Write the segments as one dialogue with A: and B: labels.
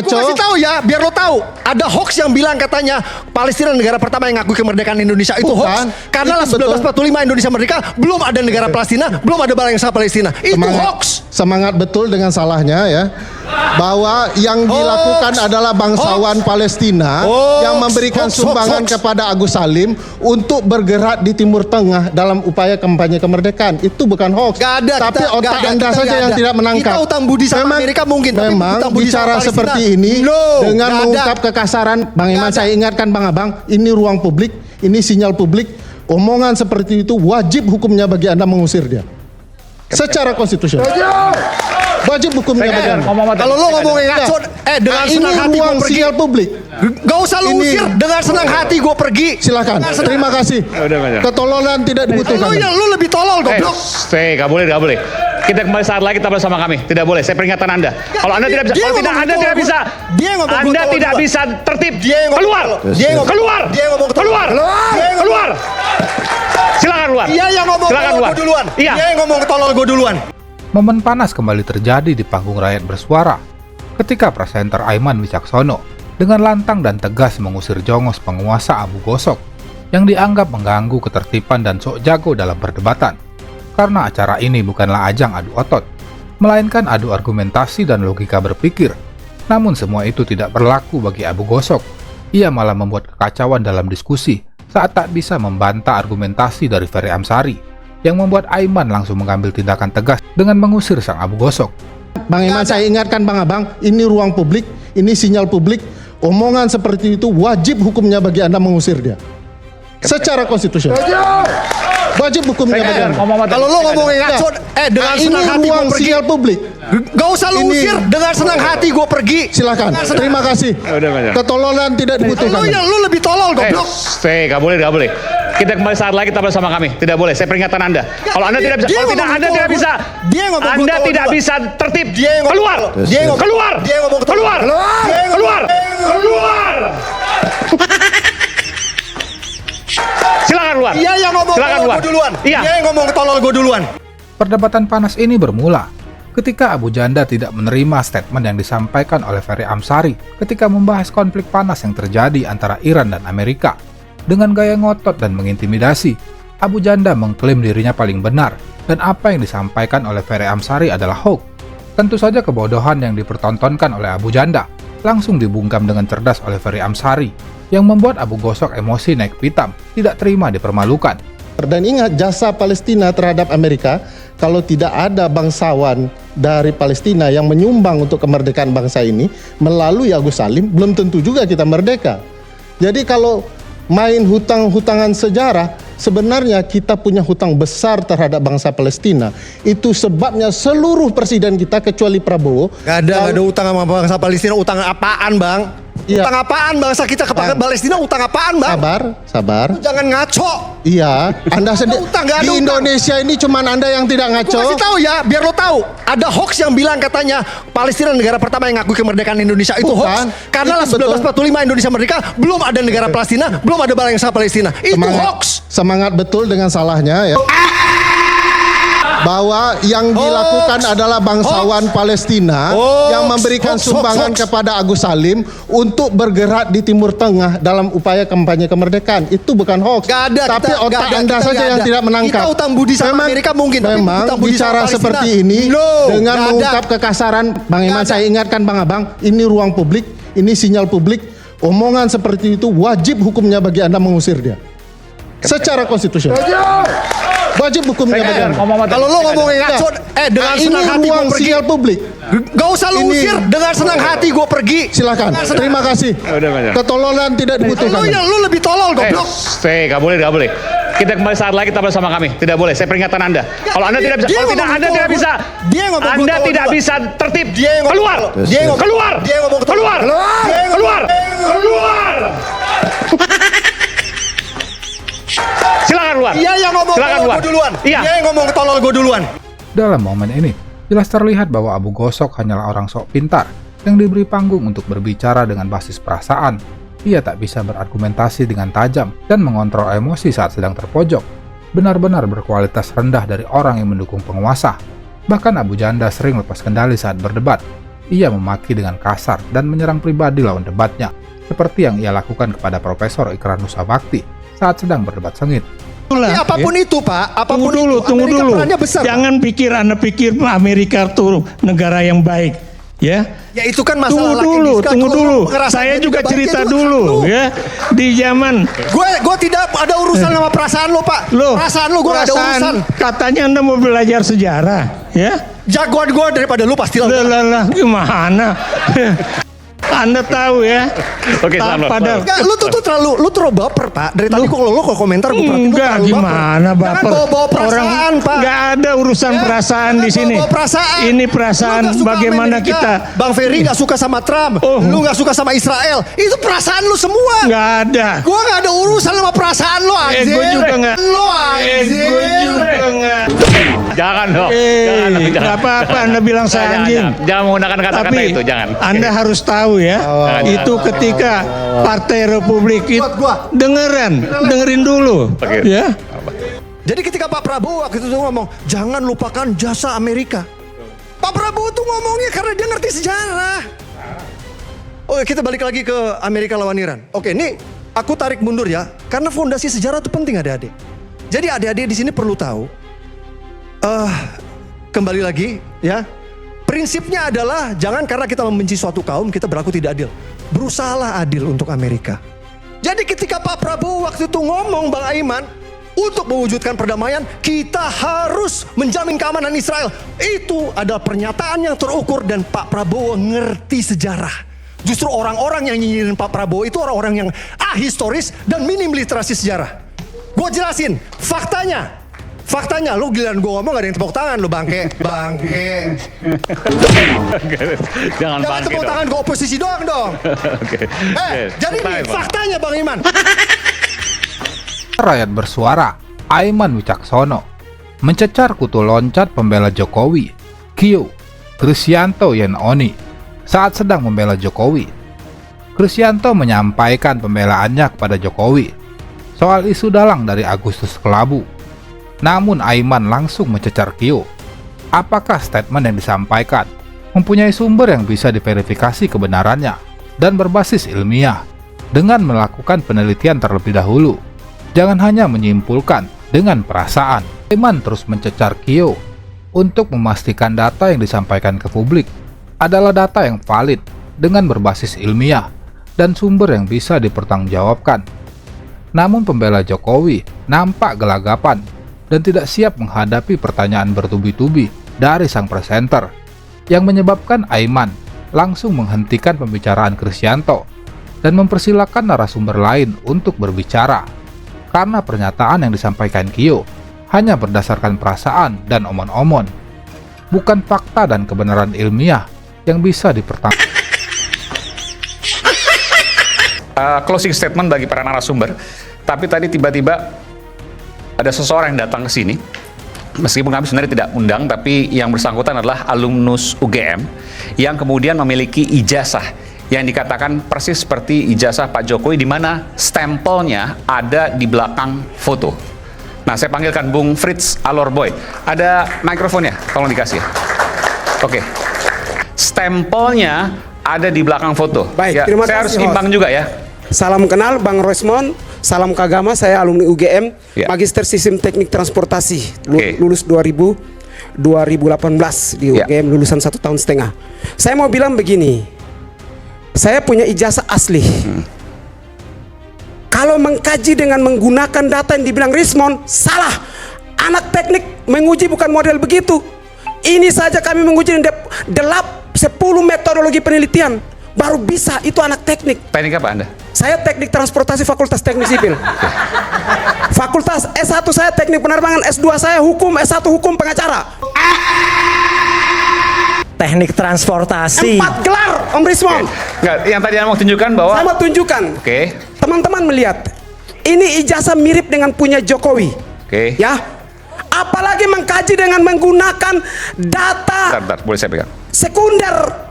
A: Gue kasih tahu ya, biar lo tahu. Ada hoax yang bilang katanya Palestina negara pertama yang ngakui kemerdekaan Indonesia. Itu hoax. Karena 1945 Indonesia merdeka, belum ada negara Palestina, belum ada bangsa Palestina. Itu hoax.
B: Semangat betul dengan salahnya ya. Bahwa yang dilakukan adalah bangsawan Palestina yang memberikan sumbangan kepada Agus Salim untuk bergerak di Timur Tengah dalam upaya kampanye kemerdekaan. Itu bukan hoax.
A: Gak ada,
B: tapi otak Anda saja yang tidak menangkap.
A: Kita utang budi sama Amerika mungkin.
B: Memang bicara seperti ini dengan mengungkap kekasaran, Bang Iman, saya ingatkan Bang Abang, ini ruang publik, ini sinyal publik. Omongan seperti itu wajib hukumnya bagi Anda mengusir dia. Secara konstitusional. Wajib hukumnya bagi Anda.
A: Kalau lo ngomongin ngaco, dengan senang hati gue pergi.
B: Sinyal publik.
A: Gak usah lu usir, dengan senang hati gue pergi.
B: Silakan. Terima kasih. Ketololan tidak dibutuhkan.
A: Lu lebih tolol goblok.
C: Gak boleh. Kita kembali saat lagi tetap bersama kami. Tidak boleh. Saya peringatan Anda. Kalau Anda tidak bisa, Anda tidak bisa. Anda tidak bisa tertib. Keluar. Keluar. Silakan keluar.
A: Dia yang ngomong tolol gue duluan. Dia yang ngomong tolol gue duluan.
D: Momen panas kembali terjadi di panggung rakyat bersuara ketika presenter Aiman Wicaksono dengan lantang dan tegas mengusir jongos penguasa Abu Gosok yang dianggap mengganggu ketertiban dan sok jago dalam perdebatan. Karena acara ini bukanlah ajang adu otot, melainkan adu argumentasi dan logika berpikir. Namun semua itu tidak berlaku bagi Abu Gosok. Ia malah membuat kekacauan dalam diskusi saat tak bisa membantah argumentasi dari Ferry Amsari, yang membuat Aiman langsung mengambil tindakan tegas dengan mengusir sang Abu Gosok.
B: Bang Iman, saya ingatkan Bang Abang, ini ruang publik, ini sinyal publik. Omongan seperti itu wajib hukumnya bagi Anda mengusir dia. Secara konstitusional. Wajib hukumnya bagi Anda.
A: Kalau lo ngomongin ngaco, dengan senang hati gue pergi.
B: Sinyal publik.
A: Gak usah lu usir, dengan senang hati gue pergi.
B: Silakan. Terima kasih. Ketololan tidak dibutuhkan.
A: Lu lebih tolol goblok.
C: Gak boleh. Kita kembali saat lagi tetap bersama kami. Tidak boleh. Saya peringatan Anda. Kalau Anda tidak bisa, Anda tidak bisa. Anda tidak bisa tertib. Keluar. Silakan keluar.
A: Dia yang ngomong tolol gue duluan. Dia yang ngomong tolol gue duluan.
D: Perdebatan panas ini bermula ketika Abu Janda tidak menerima statement yang disampaikan oleh Ferry Amsari ketika membahas konflik panas yang terjadi antara Iran dan Amerika. Dengan gaya ngotot dan mengintimidasi, Abu Janda mengklaim dirinya paling benar dan apa yang disampaikan oleh Ferry Amsari adalah hoax. Tentu saja kebodohan yang dipertontonkan oleh Abu Janda langsung dibungkam dengan cerdas oleh Ferry Amsari, yang membuat Abu Gosok emosi naik pitam, tidak terima dipermalukan.
B: Dan ingat, jasa Palestina terhadap Amerika, kalau tidak ada bangsawan dari Palestina yang menyumbang untuk kemerdekaan bangsa ini melalui Agus Salim, belum tentu juga kita merdeka. Jadi kalau main hutang-hutangan sejarah, sebenarnya kita punya hutang besar terhadap bangsa Palestina. Itu sebabnya seluruh presiden kita kecuali Prabowo.
A: Gak ada utang sama bangsa Palestina. Utang apaan, Bang?
B: Iya.
A: Utang apaan bangsa kita ke Palestina? Utang apaan, Bang?
B: Sabar.
A: Lu jangan ngaco.
B: Iya, Anda sendiri di Indonesia ini cuman Anda yang tidak ngaco.
A: Gue kasih tahu ya, biar lo tahu. Ada hoax yang bilang katanya Palestina negara pertama yang ngakui kemerdekaan Indonesia. Itu hoax. Karena 1945 Indonesia merdeka, belum ada negara Palestina, belum ada bangsa Palestina. Itu hoax.
B: Semangat betul dengan salahnya ya. Bahwa yang dilakukan adalah bangsawan Palestina yang memberikan sumbangan kepada Agus Salim untuk bergerak di Timur Tengah dalam upaya kampanye kemerdekaan. Itu bukan hoax.
A: Gak ada,
B: tapi otak Anda saja yang tidak menangkap.
A: Kita utang budi sama Amerika mungkin.
B: Memang bicara seperti ini dengan mengungkap kekasaran, Bang Iman, saya ingatkan Bang Abang, ini ruang publik, ini sinyal publik. Omongan seperti itu wajib hukumnya bagi Anda mengusir dia. Secara konstitusional. Wajib hukumnya bagi Anda.
A: Kalau lo ngomongin ngaco, dengan senang hati gue pergi.
B: Sinyal publik.
A: Gak usah lu usir, dengan senang hati gue pergi.
B: Silakan. Terima kasih. Ketololan tidak dibutuhkan.
A: Lu lebih tolol goblok.
C: Gak boleh. Kita kembali saat lagi tetap bersama kami. Tidak boleh. Saya peringatan Anda. Kalau Anda tidak bisa, Anda tidak bisa. Anda tidak bisa tertib. Keluar. Silakan keluar.
A: Dia yang ngomong tolol gue duluan. Dia yang ngomong tolol gue duluan.
D: Dalam momen ini, jelas terlihat bahwa Abu Gosok hanyalah orang sok pintar yang diberi panggung untuk berbicara dengan basis perasaan. Ia tak bisa berargumentasi dengan tajam dan mengontrol emosi saat sedang terpojok. Benar-benar berkualitas rendah dari orang yang mendukung penguasa. Bahkan Abu Janda sering lepas kendali saat berdebat. Ia memaki dengan kasar dan menyerang pribadi lawan debatnya, seperti yang ia lakukan kepada Profesor Ikrar Nusa Bakti saat sedang berdebat sengit.
A: Ya, apapun itu Pak, apapun
E: Tunggu
A: Amerika
E: dulu.
A: perannya besar, Pak.
E: Jangan Anda pikir Amerika tuh negara yang baik, ya.
A: Ya itu kan masalah
E: Tunggu dulu. Saya juga cerita dulu, ya. Di zaman
A: Gue tidak ada urusan sama perasaan lo Pak. Perasaan lo gue gak ada urusan.
E: Katanya Anda mau belajar sejarah, ya.
A: Jagoan gue daripada lu pasti lah.
E: Lah, gimana? Anda tahu ya?
C: Oke, selamat.
A: Enggak, lu terlalu baper Pak. Dari tadi kok lo komentar gue perhatiin lu
E: Enggak,
A: terlalu
E: gimana
A: baper.
E: baper?
A: Jangan bawa perasaan Pak.
E: Enggak ada urusan
A: Ya,
E: perasaan di
A: jangan
E: sini.
A: bawa perasaan.
E: Ini perasaan
A: Lu nggak suka
E: bagaimana
A: Amerika.
E: kita.
A: Bang Ferry gak suka sama Trump. Lu gak suka sama Israel. Itu perasaan lu semua.
E: Enggak ada.
A: Gue gak ada urusan sama perasaan lo anjir.
E: Gue juga enggak.
A: Lo anjir.
E: Gue juga enggak.
C: Jangan dong.
E: Enggak apa-apa Anda bilang saya anjing.
C: Jangan menggunakan kata-kata
E: Tapi
C: itu, jangan.
E: Anda harus tahu ya, itu ketika Partai Republik itu
A: Buat gua.
E: dengerin dulu,
C: Oke.
E: ya.
A: Jadi ketika Pak Prabowo waktu itu ngomong, jangan lupakan jasa Amerika. Pak Prabowo tuh ngomongnya karena dia ngerti sejarah. Oke, kita balik lagi ke Amerika lawan Iran. Oke, ini aku tarik mundur ya, karena fondasi sejarah itu penting adik-adik. Jadi adik-adik di sini perlu tahu. Kembali lagi ya, prinsipnya adalah jangan karena kita membenci suatu kaum kita berlaku tidak adil. Berusahalah adil untuk Amerika. Jadi ketika Pak Prabowo waktu itu ngomong Bang Aiman, untuk mewujudkan perdamaian kita harus menjamin keamanan Israel. Itu adalah pernyataan yang terukur dan Pak Prabowo ngerti sejarah. Justru orang-orang yang nyinyirin Pak Prabowo itu orang-orang yang ahistoris dan minim literasi sejarah. Gue jelasin faktanya, lu giliran gue ngomong gak ada yang tepuk tangan lu bangke.
C: Jangan
A: Jangan
C: bangkit
A: tepuk
C: dong.
A: tangan ke oposisi doang dong.
C: Oke.
A: Jadi ini faktanya Bang Iman.
D: Rakyat bersuara, Aiman Wicaksono mencecar kutu loncat pembela Jokowi, Kio Krisyanto Yenoni saat sedang membela Jokowi. Krisyanto menyampaikan pembelaannya kepada Jokowi soal isu dalang dari Agustus Kelabu. Namun Aiman langsung mencecar Kio. Apakah statement yang disampaikan mempunyai sumber yang bisa diverifikasi kebenarannya dan berbasis ilmiah dengan melakukan penelitian terlebih dahulu? Jangan hanya menyimpulkan dengan perasaan. Aiman terus mencecar Kio untuk memastikan data yang disampaikan ke publik adalah data yang valid dengan berbasis ilmiah dan sumber yang bisa dipertanggungjawabkan. Namun pembela Jokowi nampak gelagapan dan tidak siap menghadapi pertanyaan bertubi-tubi dari sang presenter, yang menyebabkan Aiman langsung menghentikan pembicaraan Krisyanto dan mempersilahkan narasumber lain untuk berbicara, karena pernyataan yang disampaikan Kio hanya berdasarkan perasaan dan omon-omon, bukan fakta dan kebenaran ilmiah yang bisa dipertanggungjawabkan.
C: Closing statement bagi para narasumber. Tapi tadi tiba-tiba ada seseorang yang datang ke sini. Meskipun kami sebenarnya tidak undang, tapi yang bersangkutan adalah alumnus UGM yang kemudian memiliki ijazah yang dikatakan persis seperti ijazah Pak Jokowi, di mana stempelnya ada di belakang foto. Nah, saya panggilkan Bung Fritz Alorboy. Ada mikrofonnya, tolong dikasih. Oke. Stempelnya ada di belakang foto.
F: Baik,
C: ya,
F: terima
C: saya
F: kasih,
C: harus
F: host.
C: imbang juga ya.
F: Salam kenal Bang Rosmond, salam kagama, saya alumni UGM,
C: Ya.
F: Magister Sistem Teknik Transportasi,
C: Oke.
F: lulus 2018 di
C: Ya.
F: UGM, lulusan 1,5 tahun. Saya mau bilang begini, saya punya ijazah asli. Kalau mengkaji dengan menggunakan data yang dibilang Rismond, salah. Anak teknik menguji bukan model begitu. Ini saja kami menguji 10 metodologi penelitian. Baru bisa, itu anak teknik.
C: Teknik apa Anda?
F: Saya teknik transportasi Fakultas Teknik Sipil. Fakultas S1 saya teknik penerbangan, S2 saya hukum, S1 hukum pengacara.
G: Teknik transportasi.
F: 4 gelar Om Rismond.
C: Enggak, yang tadi Anda mau tunjukkan bahwa
F: Saya mau tunjukkan.
C: Oke.
F: Teman-teman melihat. Ini ijazah mirip dengan punya Jokowi.
C: Oke.
F: Ya. Apalagi mengkaji dengan menggunakan data
C: Bentar, boleh saya pegang?
F: sekunder.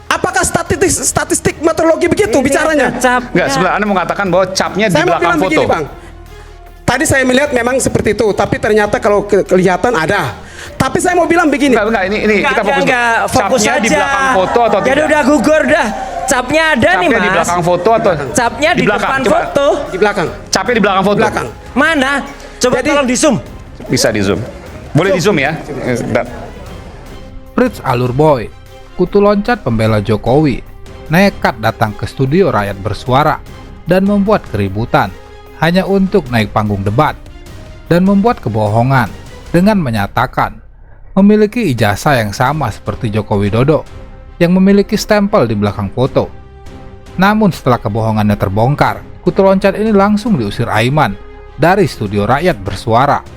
F: Apakah statistik metodologi begitu bicaranya?
C: Enggak, sebenarnya Anda mengatakan bahwa capnya di
F: Saya mau
C: belakang
F: bilang
C: foto.
F: begini Bang. Tadi saya melihat memang seperti itu, tapi ternyata kalau kelihatan ada. Tapi saya mau bilang begini.
C: Enggak, ini kita fokus.
G: fokus
C: Capnya
G: aja.
C: di belakang foto atau
G: Jadi
C: tidak?
G: udah gugur dah. Capnya ada nih,
C: Capnya
G: Mas.
C: di belakang foto atau
G: Capnya di
C: belakang?
G: depan
C: Coba.
G: foto.
F: Di belakang.
C: Capnya di belakang foto.
F: Belakang.
G: Mana? Coba
F: Jadi-
G: tolong di zoom.
C: Bisa di zoom. Boleh di zoom ya. Sebentar.
D: Fritz Alurboy, kutu loncat pembela Jokowi, nekat datang ke studio Rakyat Bersuara dan membuat keributan hanya untuk naik panggung debat dan membuat kebohongan dengan menyatakan memiliki ijazah yang sama seperti Joko Widodo yang memiliki stempel di belakang foto. Namun setelah kebohongannya terbongkar, kutu loncat ini langsung diusir Aiman dari studio Rakyat Bersuara.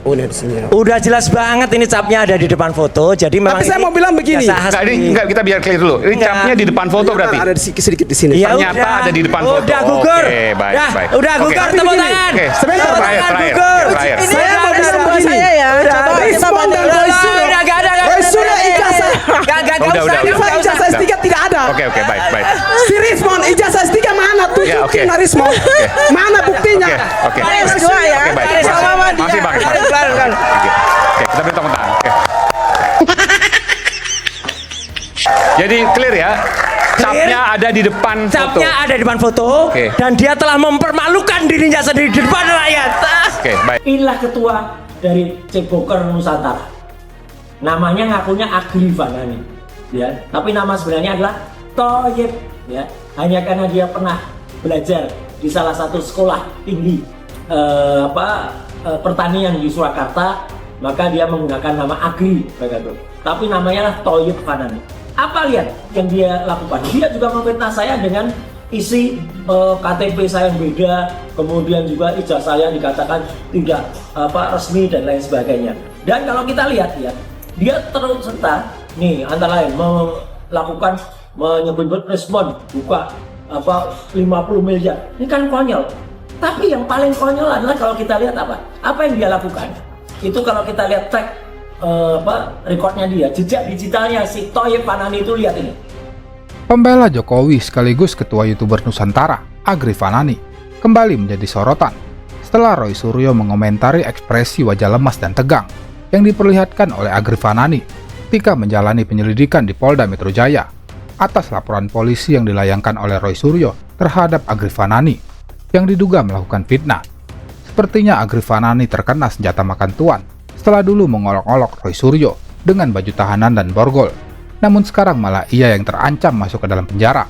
F: Oh, ini di sini.
G: Udah jelas banget ini capnya ada di depan foto. Jadi memang
F: Tapi saya
G: ini
F: mau bilang begini.
G: ijazah
C: Enggak,
G: asli.
C: ini enggak, kita biar clear dulu. Ini
G: Enggak.
C: capnya di depan foto berarti.
F: Ada sedikit di sini.
G: Ya
C: Ternyata
G: udah.
C: ada di depan foto.
G: Udah gugur.
C: Oke, baik,
G: Udah,
C: baik.
G: udah
C: Oke.
G: gugur.
F: Tapi
G: Tepuk
F: begini.
G: tangan.
C: Oke,
F: Sebentar,
G: Tepuk
C: terakhir,
G: tangan,
C: terakhir,
G: gugur.
C: terakhir.
G: Ini
F: Saya mau
G: ada
F: bilang
G: sama
F: begini.
G: saya ya.
F: Udah,
G: Coba
F: Rismon
G: kita
F: dan
G: bandel.
F: Roy Suryo.
G: Udah, nggak ada.
F: Roy Suryo ijazah.
G: Gak
C: Udah,
G: usah.
C: udah.
F: Ijazah S3 tidak ada.
C: Oke, baik, baik.
F: Si Rismon ijazah S3 mana?
C: Ya, oke.
F: Tunjukin Rismon. Mana buktinya?
C: Oke.
G: Baris dua ya.
C: Oke, baik.
G: Baris sama dia.
C: Masih Bang.
G: Baris, baris.
C: Oke, kita beri tepuk tangan. Oke. Jadi clear ya. Capnya ada di depan foto.
G: Capnya ada di depan foto.
C: Oke.
G: Dan dia telah mempermalukan dirinya sendiri di depan rakyat.
C: Oke, baik.
H: Inilah ketua dari Ceboker Nusantara. Namanya ngakunya Agri Fanani, ya. Tapi nama sebenarnya adalah Thoyib, ya. Hanya karena dia pernah belajar di salah satu sekolah tinggi pertanian di Surakarta, maka dia menggunakan nama Agri, begitu. Tapi namanya adalah Thoyib Fanani. Apa lihat yang dia lakukan? Dia juga memfitnah saya dengan isi KTP saya yang beda, kemudian juga ijazah saya dikatakan tidak resmi dan lain sebagainya. Dan kalau kita lihat ya, dia terus serta nih antara lain melakukan menyebut respon buka 50 miliar. Ini kan konyol. Tapi yang paling konyol adalah kalau kita lihat apa yang dia lakukan. Itu kalau kita lihat track rekodnya dia, jejak digitalnya si Thoyib Fanani itu, lihat ini.
D: Pembela Jokowi sekaligus ketua YouTuber Nusantara, Agri Fanani, kembali menjadi sorotan setelah Roy Suryo mengomentari ekspresi wajah lemas dan tegang yang diperlihatkan oleh Agri Fanani ketika menjalani penyelidikan di Polda Metro Jaya atas laporan polisi yang dilayangkan oleh Roy Suryo terhadap Agri Fanani yang diduga melakukan fitnah. Sepertinya Agri Fanani terkena senjata makan tuan setelah dulu mengolok-olok Roy Suryo dengan baju tahanan dan borgol. Namun sekarang malah ia yang terancam masuk ke dalam penjara.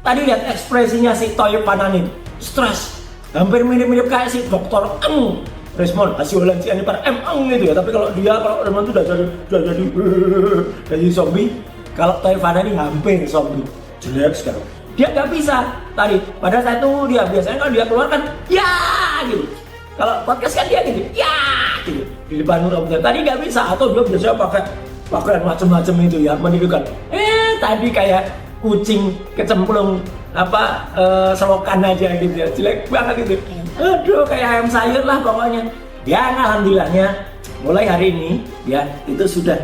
H: Tadi lihat ekspresinya si Thoyib Fanani, stres, hampir mirip-mirip kayak si Dr. Respon hasil lansianya para gitu ya. Tapi kalau Respon itu udah jadi zombie. Kalau Thoyib Fanani hampir zombie, jelek sekali. Dia nggak bisa tadi. Pada saat itu dia biasanya kalau dia keluar kan ya gitu. Kalau podcast kan dia gitu ya gitu di depan umumnya. Tadi nggak bisa, atau dia biasanya pakai macam-macam itu ya, menirukan. Tadi kayak kucing kecemplung selokan aja gitu ya, jelek banget gitu. Aduh, kayak ayam sayur lah pokoknya. Ya, alhamdulillahnya mulai hari ini ya itu sudah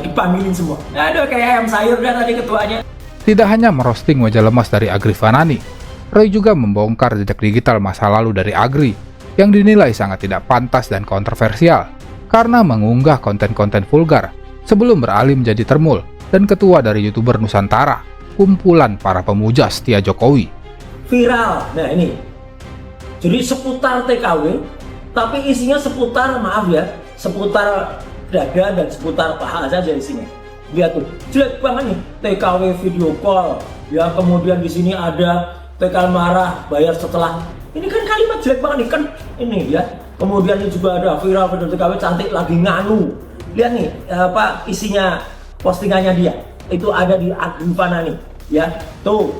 H: dipanggilin semua. Aduh, kayak ayam sayur dah tadi ketuanya.
D: Tidak hanya merosting wajah lemas dari Agri Fanani, Roy juga membongkar jejak digital masa lalu dari Agri yang dinilai sangat tidak pantas dan kontroversial karena mengunggah konten-konten vulgar sebelum beralih menjadi termul dan ketua dari YouTuber Nusantara, kumpulan para pemuja setia Jokowi.
H: Viral, nah ini. Jadi seputar TKW, tapi isinya seputar, maaf ya, seputar dada dan seputar paha saja di sini. Lihat tuh, jelek banget nih. TKW video call, ya kemudian di sini ada TKW marah, bayar setelah. Ini kan kalimat jelek banget nih kan, ini ya. Kemudian ini juga ada viral video TKW cantik lagi nganu. Lihat nih, isinya postingannya dia. Itu ada di Agri Fanani, ya. Tuh,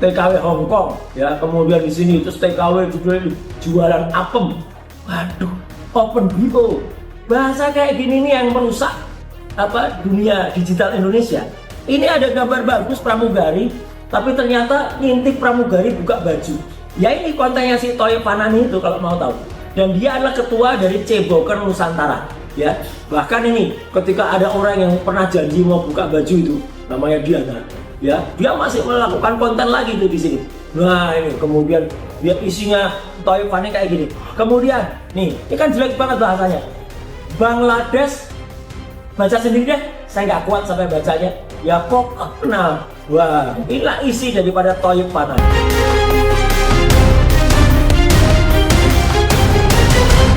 H: TKW Hongkong, ya. Kemudian di sini terus TKW juga jualan apem. Waduh, open BO. Bahasa kayak gini nih yang merusak dunia digital Indonesia. Ini ada gambar bagus pramugari, tapi ternyata ngintip pramugari buka baju. Ya ini kontennya si Thoyib Fanani itu kalau mau tahu. Dan dia adalah ketua dari Ceboker Nusantara, ya. Bahkan ini ketika ada orang yang pernah janji mau buka baju itu, namanya Diana, ya, dia masih melakukan konten lagi tuh di sini. Nah ini kemudian dia isinya Thoyib Fanani kayak gini. Kemudian nih, ini kan jelek banget bahasanya. Bangladesh baca sendiri deh, saya nggak kuat sampai bacanya. Ya pokoknya, wah inilah isi daripada Toyib Panas.